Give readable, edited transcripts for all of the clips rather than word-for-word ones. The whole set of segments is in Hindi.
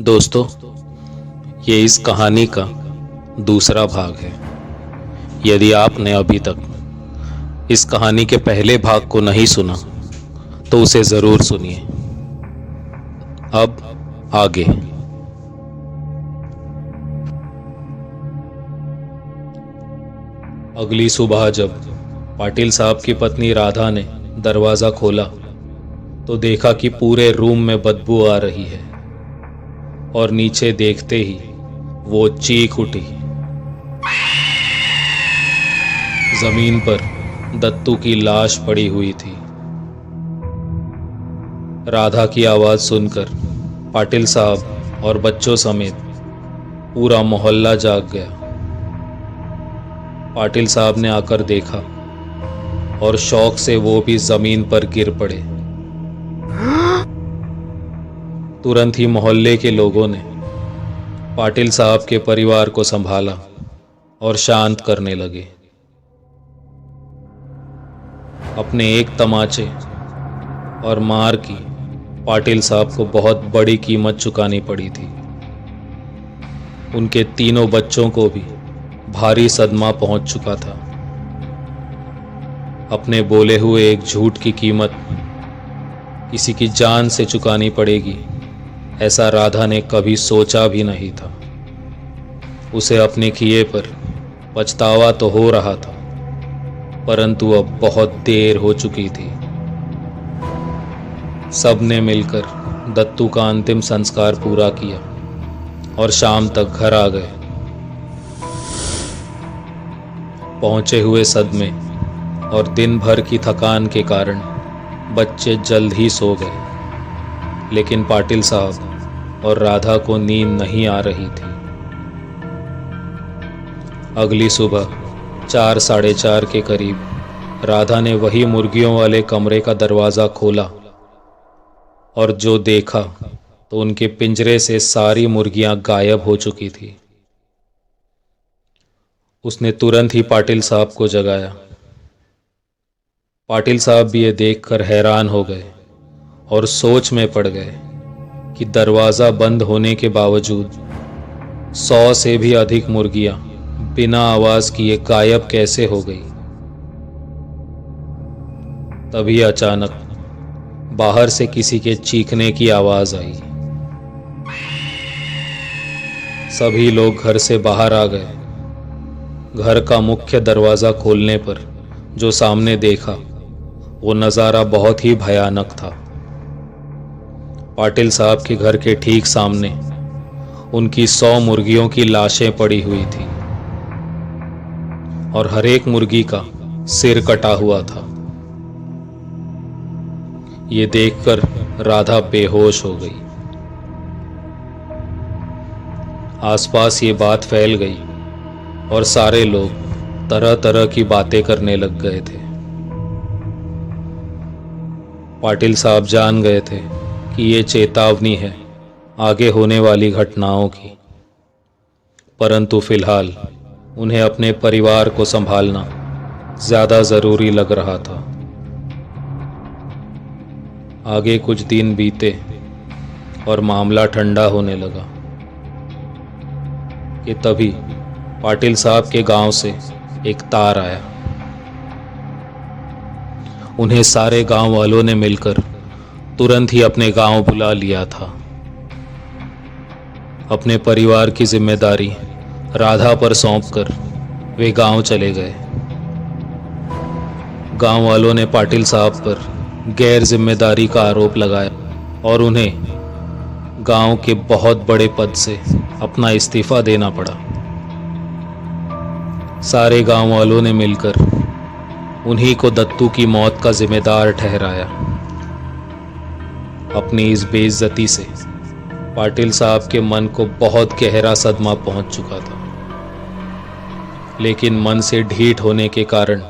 दोस्तों, ये इस कहानी का दूसरा भाग है। यदि आपने अभी तक इस कहानी के पहले भाग को नहीं सुना तो उसे ज़रूर सुनिए। अब आगे। अगली सुबह जब पाटिल साहब की पत्नी राधा ने दरवाज़ा खोला तो देखा कि पूरे रूम में बदबू आ रही है और नीचे देखते ही वो चीख उठी। जमीन पर दत्तू की लाश पड़ी हुई थी। राधा की आवाज सुनकर पाटिल साहब और बच्चों समेत पूरा मोहल्ला जाग गया। पाटिल साहब ने आकर देखा और शौक से वो भी जमीन पर गिर पड़े। तुरंत ही मोहल्ले के लोगों ने पाटिल साहब के परिवार को संभाला और शांत करने लगे। अपने एक तमाचे और मार की पाटिल साहब को बहुत बड़ी कीमत चुकानी पड़ी थी। उनके तीनों बच्चों को भी भारी सदमा पहुंच चुका था। अपने बोले हुए एक झूठ की कीमत किसी की जान से चुकानी पड़ेगी, ऐसा राधा ने कभी सोचा भी नहीं था। उसे अपने किए पर पछतावा तो हो रहा था, परंतु अब बहुत देर हो चुकी थी। सबने मिलकर दत्तू का अंतिम संस्कार पूरा किया और शाम तक घर आ गए। पहुंचे हुए सदमे और दिन भर की थकान के कारण बच्चे जल्द ही सो गए, लेकिन पाटिल साहब और राधा को नींद नहीं आ रही थी। अगली सुबह 4 साढ़े 4 के करीब राधा ने वही मुर्गियों वाले कमरे का दरवाज़ा खोला और जो देखा तो उनके पिंजरे से सारी मुर्गियां गायब हो चुकी थी। उसने तुरंत ही पाटिल साहब को जगाया। पाटिल साहब भी ये देखकर हैरान हो गए और सोच में पड़ गए कि दरवाज़ा बंद होने के बावजूद 100 से भी अधिक मुर्गियां बिना आवाज़ किए गायब कैसे हो गई। तभी अचानक बाहर से किसी के चीखने की आवाज़ आई। सभी लोग घर से बाहर आ गए। घर का मुख्य दरवाज़ा खोलने पर जो सामने देखा वो नज़ारा बहुत ही भयानक था। पाटिल साहब के घर के ठीक सामने उनकी 100 मुर्गियों की लाशें पड़ी हुई थी और हर एक मुर्गी का सिर कटा हुआ था। ये देखकर राधा बेहोश हो गई। आसपास ये बात फैल गई और सारे लोग तरह तरह की बातें करने लग गए थे। पाटिल साहब जान गए थे कि ये चेतावनी है आगे होने वाली घटनाओं की, परंतु फिलहाल उन्हें अपने परिवार को संभालना ज़्यादा ज़रूरी लग रहा था। आगे कुछ दिन बीते और मामला ठंडा होने लगा कि तभी पाटिल साहब के गांव से एक तार आया। उन्हें सारे गांव वालों ने मिलकर तुरंत ही अपने गांव बुला लिया था। अपने परिवार की जिम्मेदारी राधा पर सौंपकर वे गांव चले गए। गांव वालों ने पाटिल साहब पर गैर जिम्मेदारी का आरोप लगाया और उन्हें गांव के बहुत बड़े पद से अपना इस्तीफा देना पड़ा। सारे गांव वालों ने मिलकर उन्हीं को दत्तू की मौत का जिम्मेदार ठहराया। अपनी इस बेइज्जती से पाटिल साहब के मन को बहुत गहरा सदमा पहुंच चुका था, लेकिन मन से ढीठ होने के कारण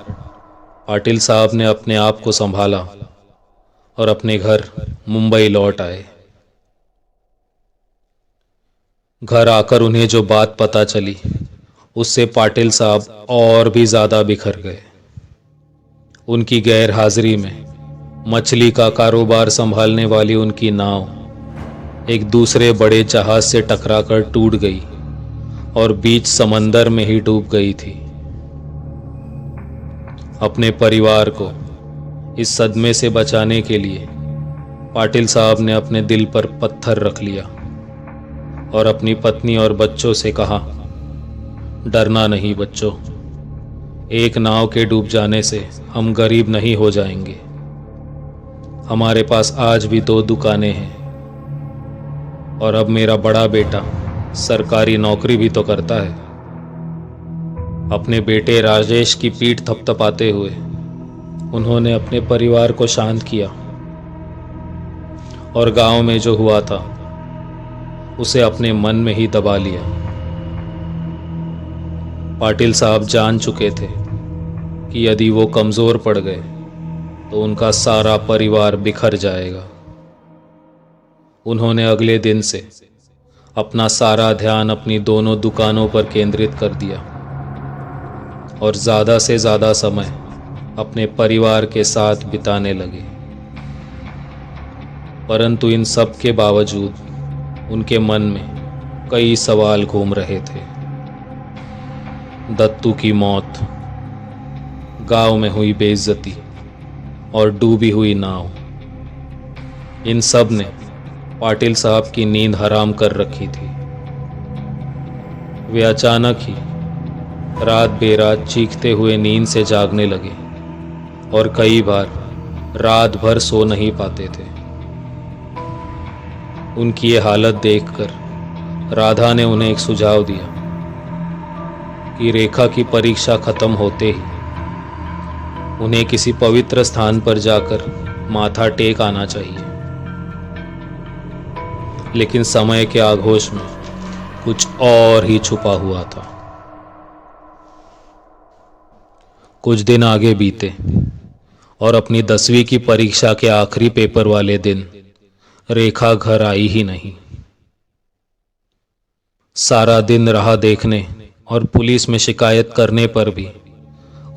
पाटिल साहब ने अपने आप को संभाला और अपने घर मुंबई लौट आए। घर आकर उन्हें जो बात पता चली उससे पाटिल साहब और भी ज़्यादा बिखर गए। उनकी गैर हाजिरी में मछली का कारोबार संभालने वाली उनकी नाव एक दूसरे बड़े जहाज से टकराकर टूट गई और बीच समंदर में ही डूब गई थी। अपने परिवार को इस सदमे से बचाने के लिए पाटिल साहब ने अपने दिल पर पत्थर रख लिया और अपनी पत्नी और बच्चों से कहा, डरना नहीं बच्चों, एक नाव के डूब जाने से हम गरीब नहीं हो जाएंगे। हमारे पास आज भी 2 दुकानें हैं और अब मेरा बड़ा बेटा सरकारी नौकरी भी तो करता है। अपने बेटे राजेश की पीठ थपथपाते हुए उन्होंने अपने परिवार को शांत किया और गांव में जो हुआ था उसे अपने मन में ही दबा लिया। पाटिल साहब जान चुके थे कि यदि वो कमजोर पड़ गए तो उनका सारा परिवार बिखर जाएगा। उन्होंने अगले दिन से अपना सारा ध्यान अपनी दोनों दुकानों पर केंद्रित कर दिया और ज़्यादा से ज़्यादा समय अपने परिवार के साथ बिताने लगे। परंतु इन सब के बावजूद उनके मन में कई सवाल घूम रहे थे। दत्तू की मौत, गांव में हुई बेइज्जती और डूबी हुई नाव, इन सब ने पाटिल साहब की नींद हराम कर रखी थी। वे अचानक ही रात बेरात चीखते हुए नींद से जागने लगे और कई बार रात भर सो नहीं पाते थे। उनकी ये हालत देखकर राधा ने उन्हें एक सुझाव दिया कि रेखा की परीक्षा खत्म होते ही उन्हें किसी पवित्र स्थान पर जाकर माथा टेक आना चाहिए। लेकिन समय के आघोष में कुछ और ही छुपा हुआ था। कुछ दिन आगे बीते और अपनी 10वीं की परीक्षा के आखिरी पेपर वाले दिन रेखा घर आई ही नहीं। सारा दिन राह देखने और पुलिस में शिकायत करने पर भी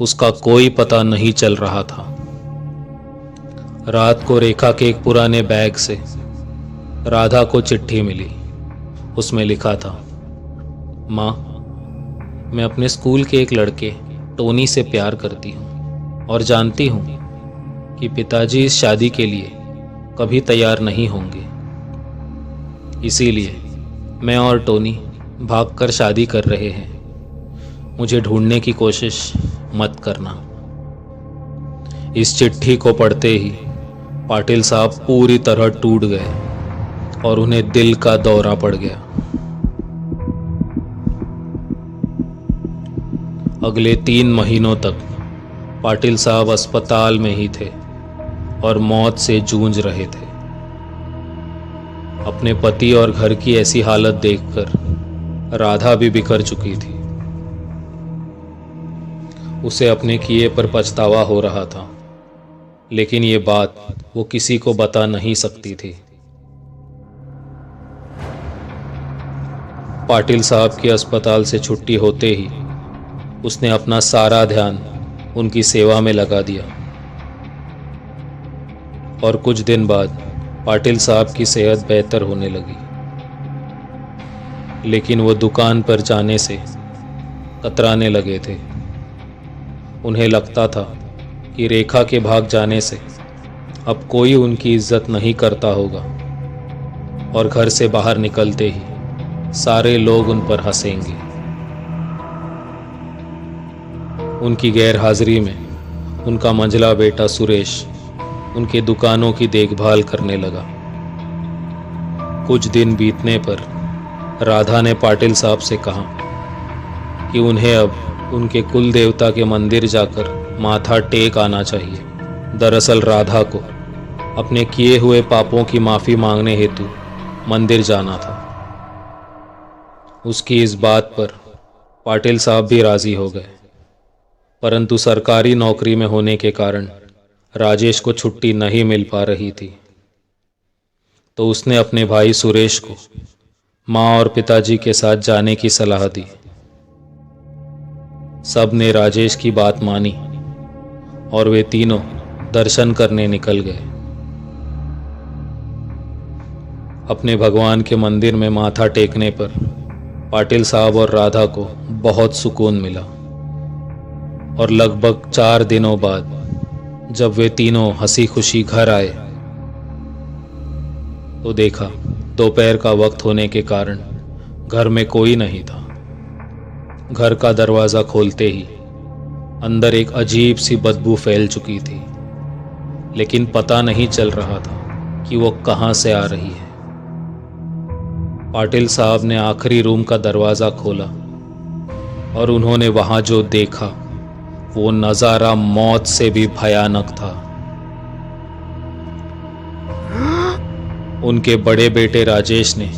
उसका कोई पता नहीं चल रहा था। रात को रेखा के एक पुराने बैग से राधा को चिट्ठी मिली। उसमें लिखा था, माँ, मैं अपने स्कूल के एक लड़के टोनी से प्यार करती हूँ और जानती हूँ कि पिताजी इस शादी के लिए कभी तैयार नहीं होंगे। इसीलिए मैं और टोनी भागकर शादी कर रहे हैं। मुझे ढूंढने की कोशिश मत करना। इस चिट्ठी को पढ़ते ही पाटिल साहब पूरी तरह टूट गए और उन्हें दिल का दौरा पड़ गया। अगले 3 महीनों तक पाटिल साहब अस्पताल में ही थे और मौत से जूझ रहे थे। अपने पति और घर की ऐसी हालत देखकर राधा भी बिखर चुकी थी। उसे अपने किए पर पछतावा हो रहा था, लेकिन ये बात वो किसी को बता नहीं सकती थी। पाटिल साहब की अस्पताल से छुट्टी होते ही उसने अपना सारा ध्यान उनकी सेवा में लगा दिया और कुछ दिन बाद पाटिल साहब की सेहत बेहतर होने लगी। लेकिन वो दुकान पर जाने से कतराने लगे थे। उन्हें लगता था कि रेखा के भाग जाने से अब कोई उनकी इज्जत नहीं करता होगा और घर से बाहर निकलते ही सारे लोग उन पर हंसेंगे। उनकी गैर हाजिरी में उनका मंझला बेटा सुरेश उनके दुकानों की देखभाल करने लगा। कुछ दिन बीतने पर राधा ने पाटिल साहब से कहा कि उन्हें अब उनके कुल देवता के मंदिर जाकर माथा टेक आना चाहिए। दरअसल राधा को अपने किए हुए पापों की माफ़ी मांगने हेतु मंदिर जाना था। उसकी इस बात पर पाटिल साहब भी राज़ी हो गए, परंतु सरकारी नौकरी में होने के कारण राजेश को छुट्टी नहीं मिल पा रही थी। तो उसने अपने भाई सुरेश को माँ और पिताजी के साथ जाने की सलाह दी। सब ने राजेश की बात मानी और वे तीनों दर्शन करने निकल गए। अपने भगवान के मंदिर में माथा टेकने पर पाटिल साहब और राधा को बहुत सुकून मिला। और लगभग 4 दिनों बाद जब वे तीनों हंसी खुशी घर आए तो देखा दोपहर का वक्त होने के कारण घर में कोई नहीं था। घर का दरवाज़ा खोलते ही अंदर एक अजीब सी बदबू फैल चुकी थी, लेकिन पता नहीं चल रहा था कि वो कहाँ से आ रही है। पाटिल साहब ने आखिरी रूम का दरवाज़ा खोला और उन्होंने वहाँ जो देखा वो नज़ारा मौत से भी भयानक था। उनके बड़े बेटे राजेश ने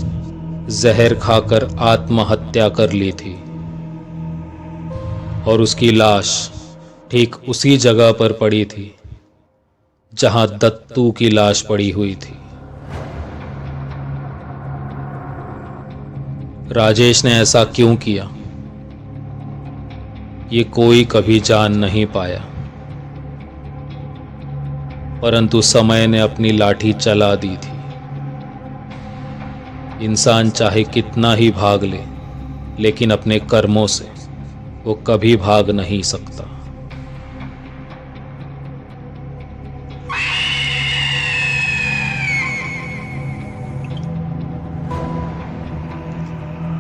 जहर खाकर आत्महत्या कर ली थी और उसकी लाश ठीक उसी जगह पर पड़ी थी जहां दत्तू की लाश पड़ी हुई थी। राजेश ने ऐसा क्यों किया ये कोई कभी जान नहीं पाया, परंतु समय ने अपनी लाठी चला दी थी। इंसान चाहे कितना ही भाग ले, लेकिन अपने कर्मों से वो कभी भाग नहीं सकता।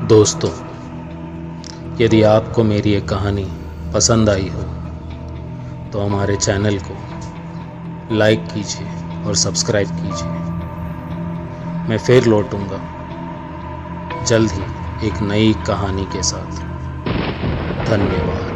दोस्तों, यदि आपको मेरी ये कहानी पसंद आई हो तो हमारे चैनल को लाइक कीजिए और सब्सक्राइब कीजिए। मैं फिर लौटूंगा जल्द ही एक नई कहानी के साथ। धन्यवाद।